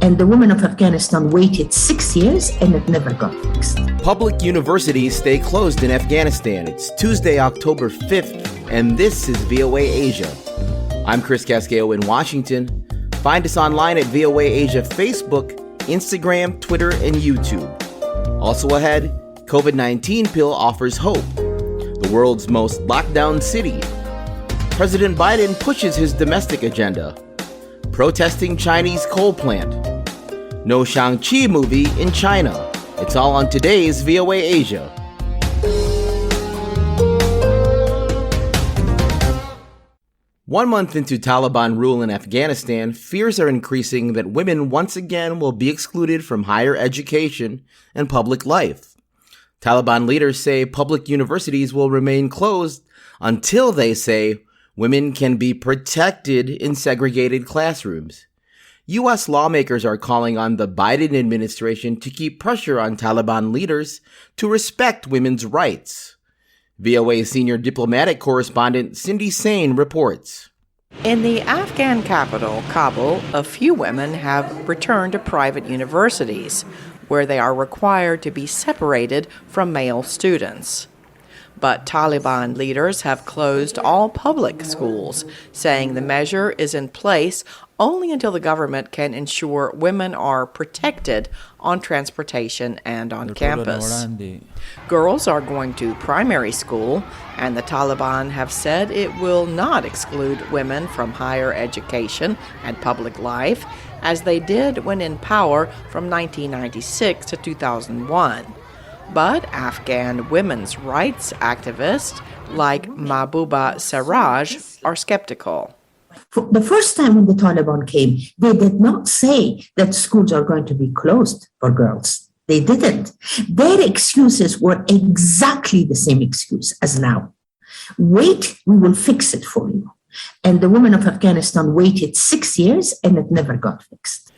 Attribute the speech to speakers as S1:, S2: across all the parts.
S1: And the women of Afghanistan waited 6 years and it never got fixed.
S2: Public universities stay closed in Afghanistan. It's Tuesday, October 5th, and this is VOA Asia. I'm Chris Casqueo in Washington. Find us online at VOA Asia Facebook, Instagram, Twitter, and YouTube. Also ahead, COVID-19 pill offers hope. The world's most locked-down city. President Biden pushes his domestic agenda. Protesting Chinese coal plant. No Shang-Chi movie in China. It's all on today's VOA Asia. One month into Taliban rule in Afghanistan, fears are increasing that women once again will be excluded from higher education and public life. Taliban leaders say public universities will remain closed until they say women can be protected in segregated classrooms. U.S. lawmakers are calling on the Biden administration to keep pressure on Taliban leaders to respect women's rights. VOA senior diplomatic correspondent Cindy Sain reports.
S3: In the Afghan capital, Kabul, a few women have returned to private universities, where they are required to be separated from male students. But Taliban leaders have closed all public schools, saying the measure is in place only until the government can ensure women are protected on transportation and on campus. Girls are going to primary school, and the Taliban have said it will not exclude women from higher education and public life, as they did when in power from 1996 to 2001. But Afghan women's rights activists like Mahbouba Sarraj are skeptical.
S1: For the first time when the Taliban came, they did not say that schools are going to be closed for girls. They didn't. Their excuses were exactly the same excuse as now. Wait, we will fix it for you. And the women of Afghanistan waited 6 years and it never got fixed.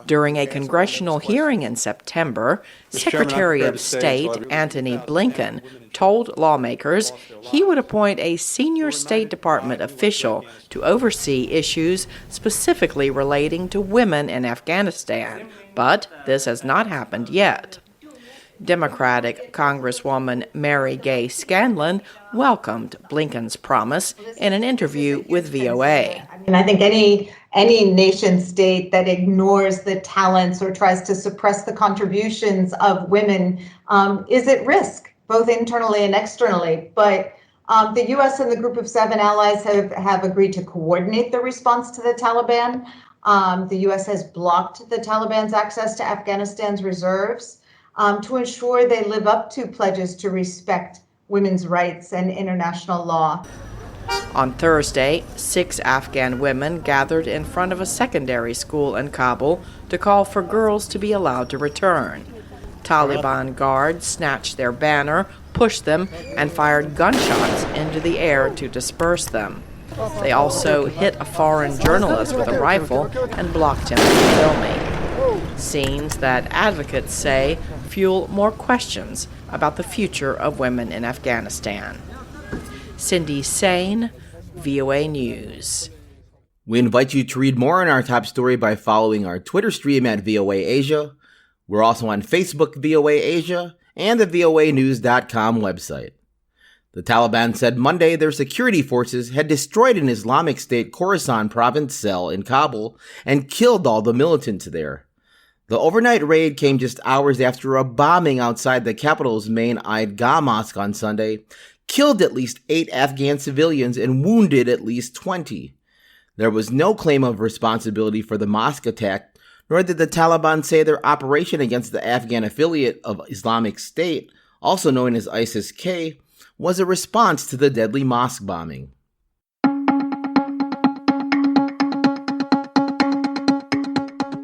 S3: During a congressional hearing in September, Secretary of State Antony Blinken told lawmakers he would appoint a senior State Department official to oversee issues specifically relating to women in Afghanistan, but this has not happened yet. Democratic Congresswoman Mary Gay Scanlon welcomed Blinken's promise in an interview with VOA.
S4: And I think any nation state that ignores the talents or tries to suppress the contributions of women is at risk, both internally and externally. But the U.S. and the Group of Seven allies have agreed to coordinate the response to the Taliban. The U.S. has blocked the Taliban's access to Afghanistan's reserves to ensure they live up to pledges to respect women's rights and international law.
S3: On Thursday, 6 Afghan women gathered in front of a secondary school in Kabul to call for girls to be allowed to return. Taliban guards snatched their banner, pushed them, and fired gunshots into the air to disperse them. They also hit a foreign journalist with a rifle and blocked him from filming. Scenes that advocates say fuel more questions about the future of women in Afghanistan. Cindy Sain, VOA News.
S2: We invite you to read more on our top story by following our Twitter stream at VOA Asia. We're also on Facebook, VOA Asia, and the voanews.com website. The Taliban said Monday their security forces had destroyed an Islamic State Khorasan province cell in Kabul and killed all the militants there. The overnight raid came just hours after a bombing outside the capital's main Eidgah mosque on Sunday killed at least 8 Afghan civilians and wounded at least 20. There was no claim of responsibility for the mosque attack, nor did the Taliban say their operation against the Afghan affiliate of Islamic State, also known as ISIS-K, was a response to the deadly mosque bombing.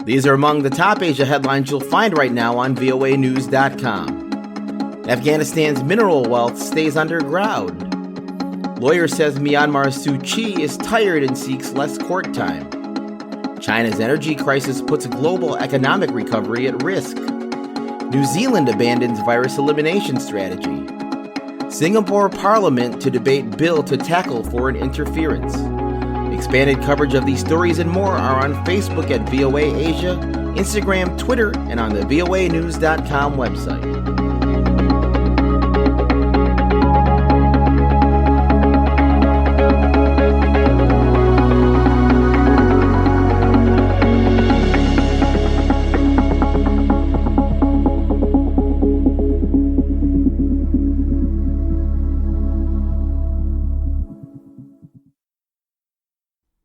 S2: These are among the top Asia headlines you'll find right now on voanews.com. Afghanistan's mineral wealth stays underground. Lawyer says Myanmar's Suu Kyi is tired and seeks less court time. China's energy crisis puts global economic recovery at risk. New Zealand abandons virus elimination strategy. Singapore Parliament to debate bill to tackle foreign interference. Expanded coverage of these stories and more are on Facebook at VOA Asia, Instagram, Twitter, and on the voanews.com website.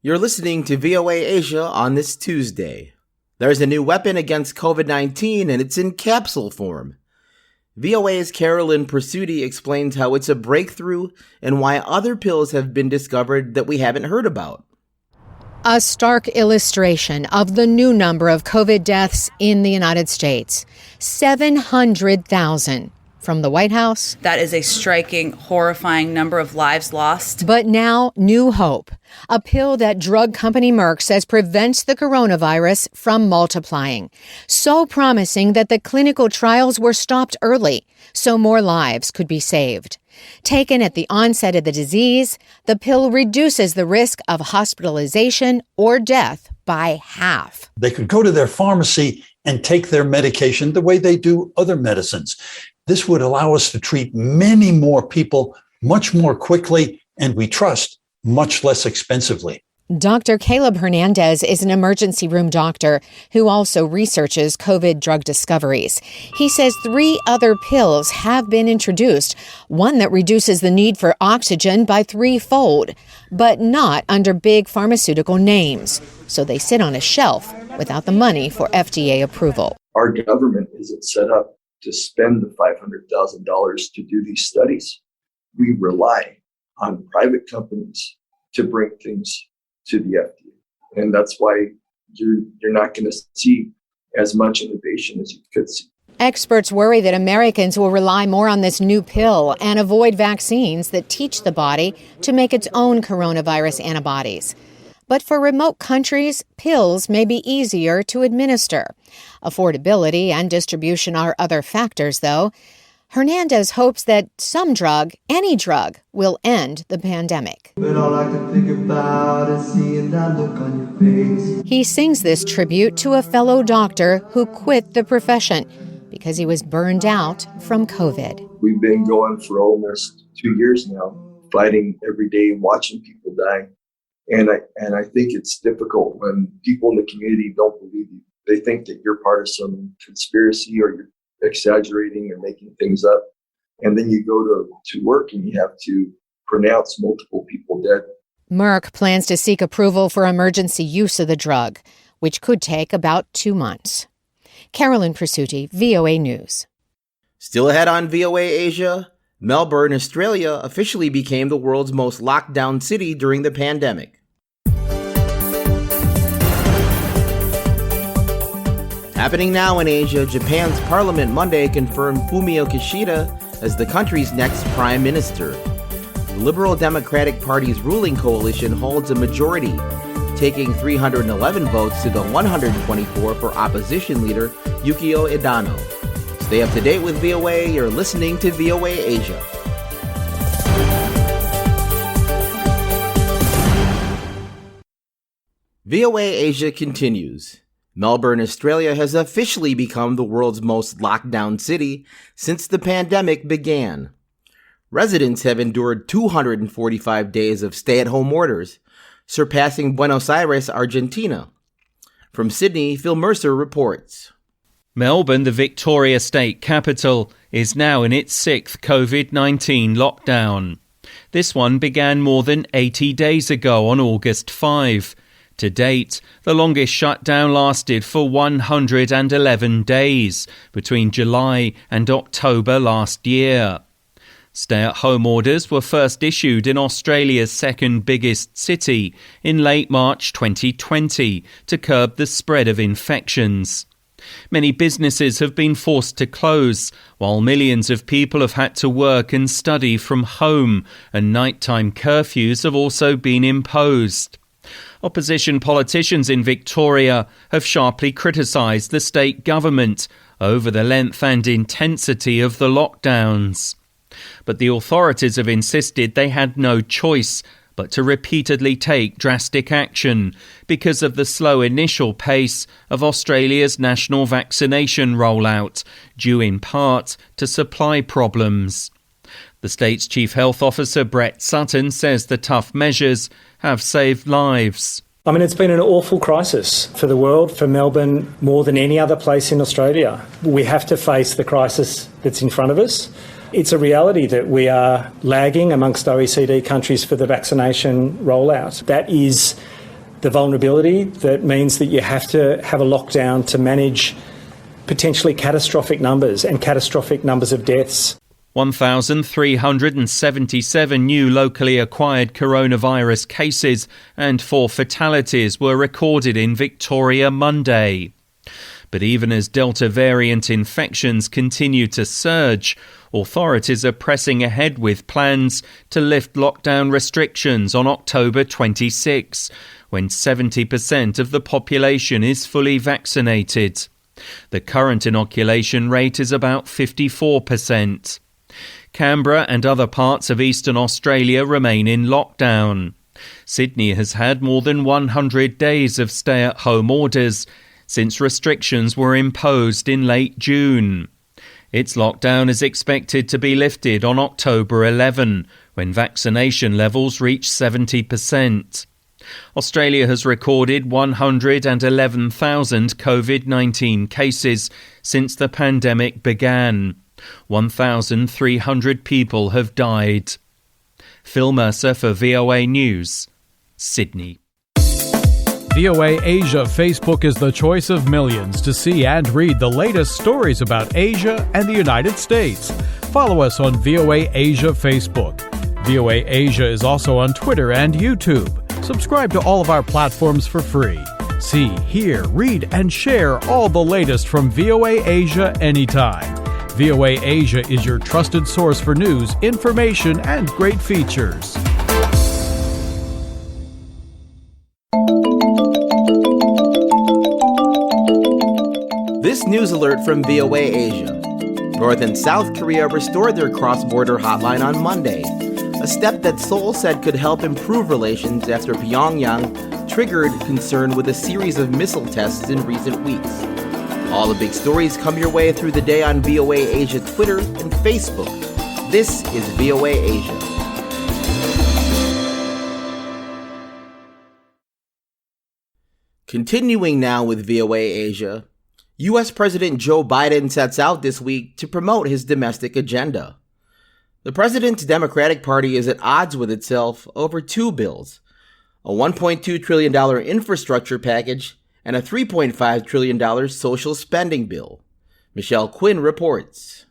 S2: You're listening to VOA Asia on this Tuesday. There's a new weapon against COVID-19 and it's in capsule form. VOA's Carolyn Presutti explains how it's a breakthrough and why other pills have been discovered that we haven't heard about.
S5: A stark illustration of the new number of COVID deaths in the United States. 700,000. From the White House.
S6: That is a striking, horrifying number of lives lost.
S5: But now, new hope. A pill that drug company Merck says prevents the coronavirus from multiplying. So promising that the clinical trials were stopped early, so more lives could be saved. Taken at the onset of the disease, the pill reduces the risk of hospitalization or death by half.
S7: They could go to their pharmacy and take their medication the way they do other medicines. This would allow us to treat many more people much more quickly, and we trust much less expensively.
S5: Dr. Caleb Hernandez is an emergency room doctor who also researches COVID drug discoveries. He says 3 other pills have been introduced, one that reduces the need for oxygen by 3-fold, but not under big pharmaceutical names. So they sit on a shelf without the money for FDA approval.
S8: Our government isn't set up to spend the $500,000 to do these studies. We rely on private companies to bring things to the FDA. And that's why you're not going to see as much innovation as you could see.
S5: Experts worry that Americans will rely more on this new pill and avoid vaccines that teach the body to make its own coronavirus antibodies. But for remote countries, pills may be easier to administer. Affordability and distribution are other factors, though. Hernandez hopes that some drug, any drug, will end the pandemic.
S9: But all I can think about is seeing that look on your face.
S5: He sings this tribute to a fellow doctor who quit the profession because he was burned out from COVID.
S8: We've been going for almost 2 years now, fighting every day, watching people die. And I think it's difficult when people in the community don't believe you. They think that you're part of some conspiracy or you're exaggerating or making things up. And then you go to work and you have to pronounce multiple people dead.
S5: Merck plans to seek approval for emergency use of the drug, which could take about 2 months. Carolyn Presutti, VOA News.
S2: Still ahead on VOA Asia, Melbourne, Australia officially became the world's most locked down city during the pandemic. Happening now in Asia, Japan's parliament Monday confirmed Fumio Kishida as the country's next prime minister. The Liberal Democratic Party's ruling coalition holds a majority, taking 311 votes to the 124 for opposition leader Yukio Edano. Stay up to date with VOA. You're listening to VOA Asia. VOA Asia continues. Melbourne, Australia has officially become the world's most locked down city since the pandemic began. Residents have endured 245 days of stay-at-home orders, surpassing Buenos Aires, Argentina. From Sydney, Phil Mercer reports.
S10: Melbourne, the Victoria state capital, is now in its 6th COVID-19 lockdown. This one began more than 80 days ago on August 5. To date, the longest shutdown lasted for 111 days, between July and October last year. Stay-at-home orders were first issued in Australia's second biggest city in late March 2020 to curb the spread of infections. Many businesses have been forced to close, while millions of people have had to work and study from home, and nighttime curfews have also been imposed. Opposition politicians in Victoria have sharply criticised the state government over the length and intensity of the lockdowns. But the authorities have insisted they had no choice, but to repeatedly take drastic action because of the slow initial pace of Australia's national vaccination rollout, due in part to supply problems. The state's Chief Health Officer, Brett Sutton, says the tough measures have saved lives.
S11: I mean, it's been an awful crisis for the world, for Melbourne, more than any other place in Australia. We have to face the crisis that's in front of us. It's a reality that we are lagging amongst OECD countries for the vaccination rollout. That is the vulnerability that means that you have to have a lockdown to manage potentially catastrophic numbers and catastrophic numbers of deaths.
S10: 1,377 new locally acquired coronavirus cases and 4 fatalities were recorded in Victoria Monday. But even as Delta variant infections continue to surge, authorities are pressing ahead with plans to lift lockdown restrictions on October 26, when 70% of the population is fully vaccinated. The current inoculation rate is about 54%. Canberra and other parts of eastern Australia remain in lockdown. Sydney has had more than 100 days of stay-at-home orders since restrictions were imposed in late June. Its lockdown is expected to be lifted on October 11, when vaccination levels reach 70%. Australia has recorded 111,000 COVID-19 cases since the pandemic began. 1,300 people have died. Phil Mercer for VOA News, Sydney.
S12: VOA Asia Facebook is the choice of millions to see and read the latest stories about Asia and the United States. Follow us on VOA Asia Facebook. VOA Asia is also on Twitter and YouTube. Subscribe to all of our platforms for free. See, hear, read, and share all the latest from VOA Asia anytime. VOA Asia is your trusted source for news, information, and great features.
S2: This news alert from VOA Asia. North and South Korea restored their cross-border hotline on Monday, a step that Seoul said could help improve relations after Pyongyang triggered concern with a series of missile tests in recent weeks. All the big stories come your way through the day on VOA Asia Twitter and Facebook. This is VOA Asia. Continuing now with VOA Asia, U.S. President Joe Biden sets out this week to promote his domestic agenda. The president's Democratic Party is at odds with itself over 2 bills, a $1.2 trillion infrastructure package and a $3.5 trillion social spending bill. Michelle Quinn reports.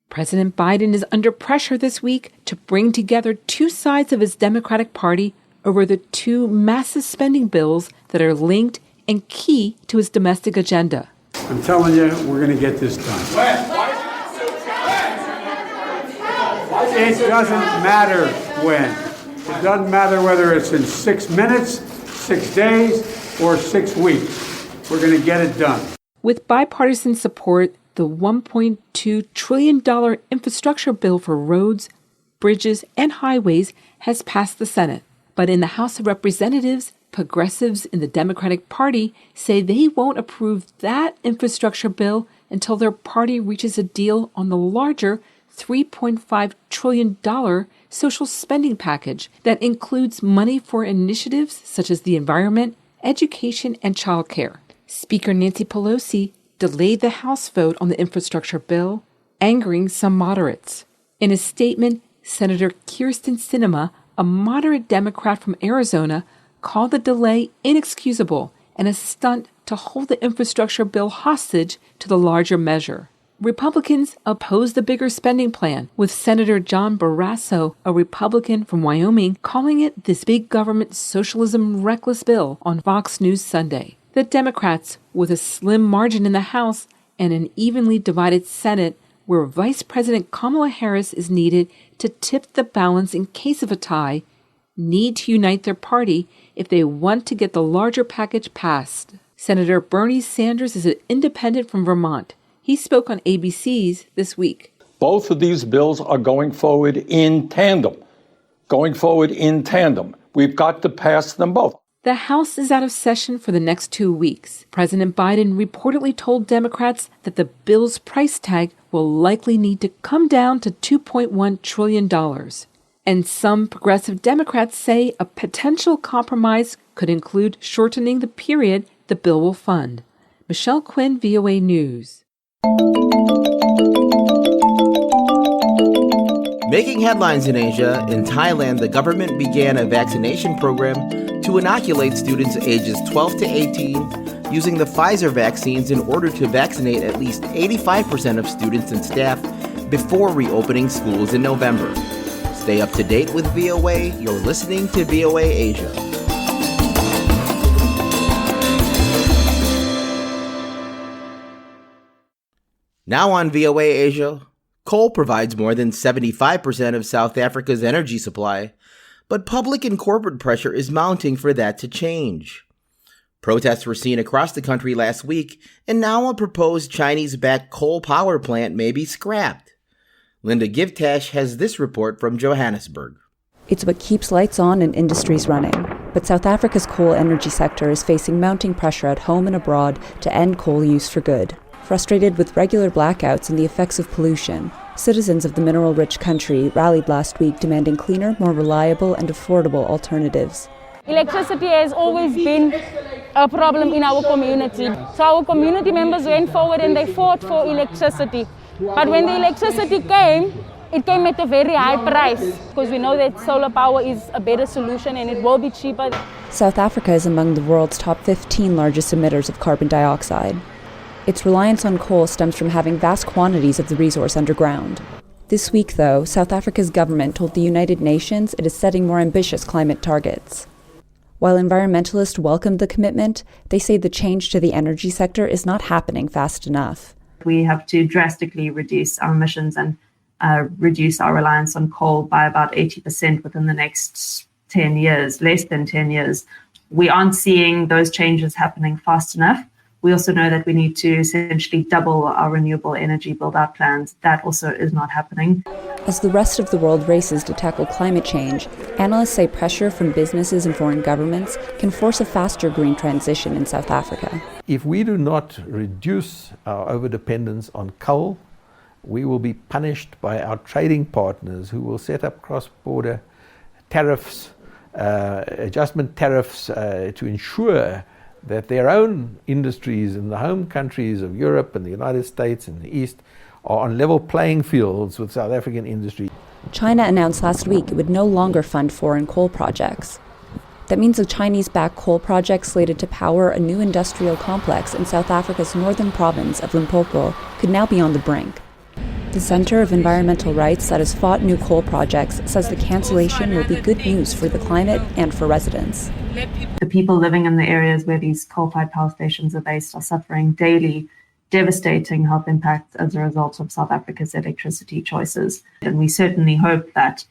S13: President Biden is under pressure this week to bring together 2 sides of his Democratic Party over the 2 massive spending bills that are linked and key to his domestic agenda.
S14: I'm telling you, we're going to get this done. It doesn't matter when. It doesn't matter whether it's in 6 minutes, 6 days, or 6 weeks. We're going to get it done.
S13: With bipartisan support, the $1.2 trillion infrastructure bill for roads, bridges, and highways has passed the Senate. But in the House of Representatives, progressives in the Democratic Party say they won't approve that infrastructure bill until their party reaches a deal on the larger $3.5 trillion social spending package that includes money for initiatives such as the environment, education, and childcare. Speaker Nancy Pelosi delayed the House vote on the infrastructure bill, angering some moderates. In a statement, Senator Kyrsten Sinema, a moderate Democrat from Arizona, called the delay inexcusable and a stunt to hold the infrastructure bill hostage to the larger measure. Republicans opposed the bigger spending plan, with Senator John Barrasso, a Republican from Wyoming, calling it this big government socialism reckless bill on Fox News Sunday. The Democrats, with a slim margin in the House and an evenly divided Senate, where Vice President Kamala Harris is needed to tip the balance in case of a tie, need to unite their party if they want to get the larger package passed. Senator Bernie Sanders is an independent from Vermont. He spoke on ABC's This Week.
S15: Both of these bills are going forward in tandem. going forward in tandem. We've got to pass them both.
S13: The House is out of session for the next 2 weeks. President Biden reportedly told Democrats that the bill's price tag will likely need to come down to $2.1 trillion. And some progressive Democrats say a potential compromise could include shortening the period the bill will fund. Michelle Quinn, VOA News.
S2: Making headlines in Asia, in Thailand, the government began a vaccination program to inoculate students ages 12 to 18 using the Pfizer vaccines in order to vaccinate at least 85% of students and staff before reopening schools in November. Stay up to date with VOA. You're listening to VOA Asia. Now on VOA Asia, coal provides more than 75% of South Africa's energy supply, but public and corporate pressure is mounting for that to change. Protests were seen across the country last week, and now a proposed Chinese-backed coal power plant may be scrapped. Linda Givtash has this report from Johannesburg.
S16: It's what keeps lights on and industries running. But South Africa's coal energy sector is facing mounting pressure at home and abroad to end coal use for good. Frustrated with regular blackouts and the effects of pollution, citizens of the mineral-rich country rallied last week demanding cleaner, more reliable and affordable alternatives.
S17: Electricity has always been a problem in our community. So our community members went forward and they fought for electricity. But when the electricity came, it came at a very high price because we know that solar power is a better solution and it will be cheaper.
S16: South Africa is among the world's top 15 largest emitters of carbon dioxide. Its reliance on coal stems from having vast quantities of the resource underground. This week, though, South Africa's government told the United Nations it is setting more ambitious climate targets. While environmentalists welcomed the commitment, they say the change to the energy sector is not happening fast enough.
S18: We have to drastically reduce our emissions and reduce our reliance on coal by about 80% within the next 10 years, less than 10 years. We aren't seeing those changes happening fast enough. We also know that we need to essentially double our renewable energy build-out plans. That also is not happening.
S16: As the rest of the world races to tackle climate change, analysts say pressure from businesses and foreign governments can force a faster green transition in South Africa.
S19: If we do not reduce our overdependence on coal, we will be punished by our trading partners who will set up cross-border tariffs, adjustment tariffs to ensure that their own industries in the home countries of Europe and the United States and the East are on level playing fields with South African industry.
S16: China announced last week it would no longer fund foreign coal projects. That means a Chinese-backed coal project slated to power a new industrial complex in South Africa's northern province of Limpopo could now be on the brink. The Center of Environmental Rights that has fought new coal projects says the cancellation will be good news for the climate and for residents.
S18: The people living in the areas where these coal-fired power stations are based are suffering daily devastating health impacts as a result of South Africa's electricity choices. And we certainly hope that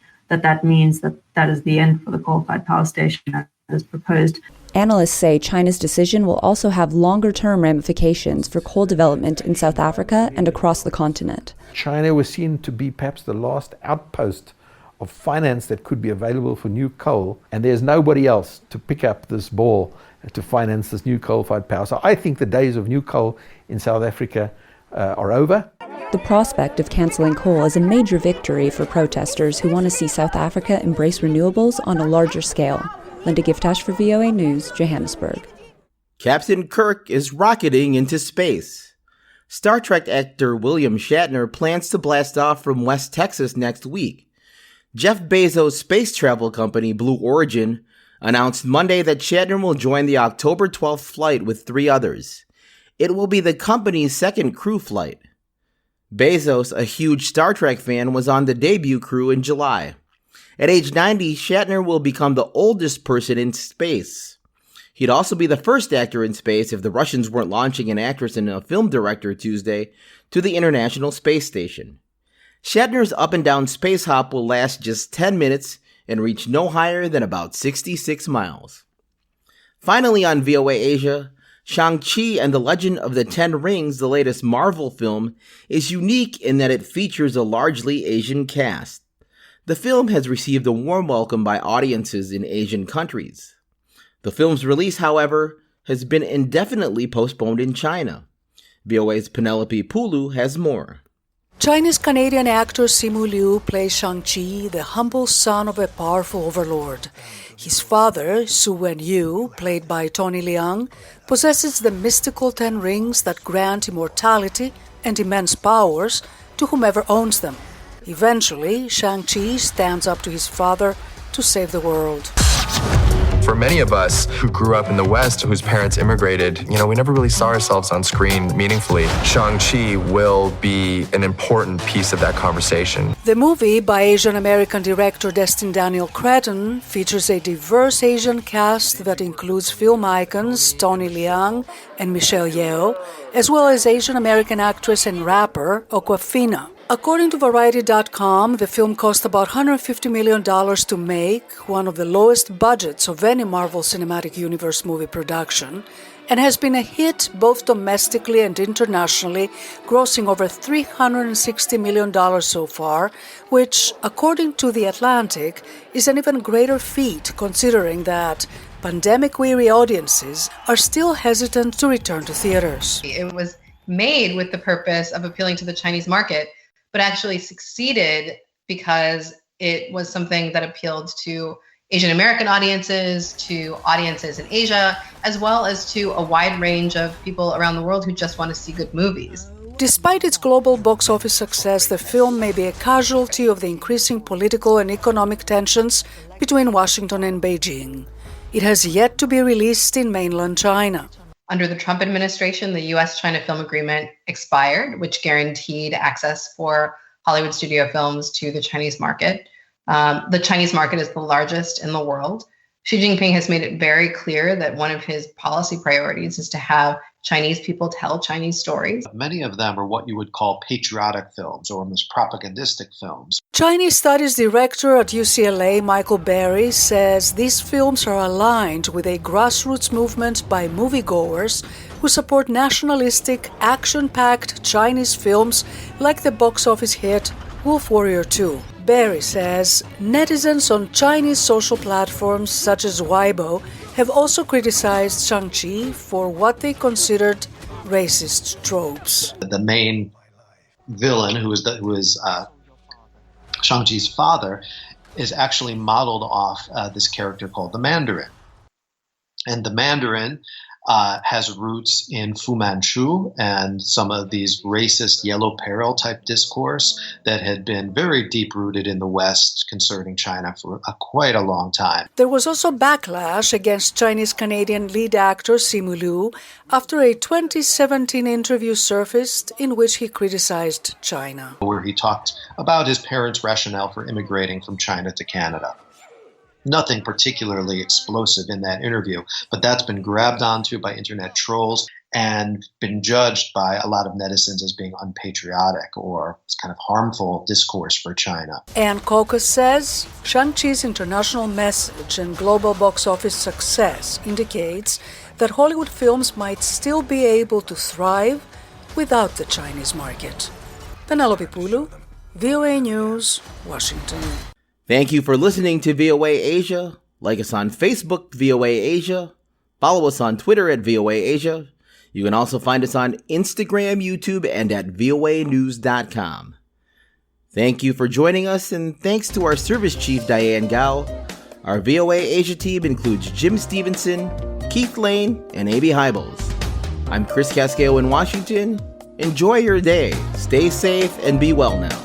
S18: means that is the end for the coal-fired power station as proposed.
S16: Analysts say China's decision will also have longer-term ramifications for coal development in South Africa and across the continent.
S19: China was seen to be perhaps the last outpost of finance that could be available for new coal, and there's nobody else to pick up this ball to finance this new coal-fired power. So I think the days of new coal in South Africa are over.
S16: The prospect of cancelling coal is a major victory for protesters who want to see South Africa embrace renewables on a larger scale. Linda Givtash for VOA News, Johannesburg.
S2: Captain Kirk is rocketing into space. Star Trek actor William Shatner plans to blast off from West Texas next week. Jeff Bezos' space travel company, Blue Origin, announced Monday that Shatner will join the October 12th flight with 3 others. It will be the company's second crew flight. Bezos, a huge Star Trek fan, was on the debut crew in July. At age 90, Shatner will become the oldest person in space. He'd also be the first actor in space if the Russians weren't launching an actress and a film director Tuesday to the International Space Station. Shatner's up-and-down space hop will last just 10 minutes and reach no higher than about 66 miles. Finally on VOA Asia, Shang-Chi and the Legend of the Ten Rings, the latest Marvel film, is unique in that it features a largely Asian cast. The film has received a warm welcome by audiences in Asian countries. The film's release, however, has been indefinitely postponed in China. VOA's Penelope Pulu has more.
S20: Chinese-Canadian actor Simu Liu plays Shang-Chi, the humble son of a powerful overlord. His father, Su Wen-yu, played by Tony Leung, possesses the mystical 10 rings that grant immortality and immense powers to whomever owns them. Eventually, Shang-Chi stands up to his father to save the world.
S21: For many of us who grew up in the West, whose parents immigrated, we never really saw ourselves on screen meaningfully. Shang-Chi will be an important piece of that conversation.
S20: The movie, by Asian-American director Destin Daniel Cretton, features a diverse Asian cast that includes film icons Tony Leung and Michelle Yeoh, as well as Asian-American actress and rapper Awkwafina. According to Variety.com, the film cost about $150 million to make, one of the lowest budgets of any Marvel Cinematic Universe movie production, and has been a hit both domestically and internationally, grossing over $360 million so far, which, according to The Atlantic, is an even greater feat considering that pandemic-weary audiences are still hesitant to return to theaters.
S22: It was made with the purpose of appealing to the Chinese market, but actually succeeded because it was something that appealed to Asian American audiences, to audiences in Asia, as well as to a wide range of people around the world who just want to see good movies.
S20: Despite its global box office success, the film may be a casualty of the increasing political and economic tensions between Washington and Beijing. It has yet to be released in mainland China.
S22: Under the Trump administration, the U.S.-China film agreement expired, which guaranteed access for Hollywood studio films to the Chinese market. The Chinese market is the largest in the world. Xi Jinping has made it very clear that one of his policy priorities is to have Chinese people tell Chinese stories.
S23: Many of them are what you would call patriotic films or almost propagandistic films.
S20: Chinese Studies Director at UCLA, Michael Berry, says these films are aligned with a grassroots movement by moviegoers who support nationalistic, action-packed Chinese films like the box office hit Wolf Warrior 2. Berry says netizens on Chinese social platforms such as Weibo have also criticized Shang-Chi for what they considered racist tropes.
S23: The main villain, who is Shang-Chi's father, is actually modeled off this character called the Mandarin. And the Mandarin has roots in Fu Manchu and some of these racist yellow peril type discourse that had been very deep rooted in the West concerning China for quite a long time.
S20: There was also backlash against Chinese-Canadian lead actor Simu Liu after a 2017 interview surfaced in which he criticized China,
S23: where he talked about his parents' rationale for immigrating from China to Canada. Nothing particularly explosive in that interview, but that's been grabbed onto by internet trolls and been judged by a lot of netizens as being unpatriotic or kind of harmful discourse for China.
S20: Ann Caucus says Shang-Chi's international message and global box office success indicates that Hollywood films might still be able to thrive without the Chinese market. Penelope Pulu, VOA News, Washington.
S2: Thank you for listening to VOA Asia. Like us on Facebook, VOA Asia. Follow us on Twitter at VOA Asia. You can also find us on Instagram, YouTube, and at voanews.com. Thank you for joining us, and thanks to our service chief, Diane Gao. Our VOA Asia team includes Jim Stevenson, Keith Lane, and A.B. Hybels. I'm Chris Casqueo in Washington. Enjoy your day. Stay safe and be well now.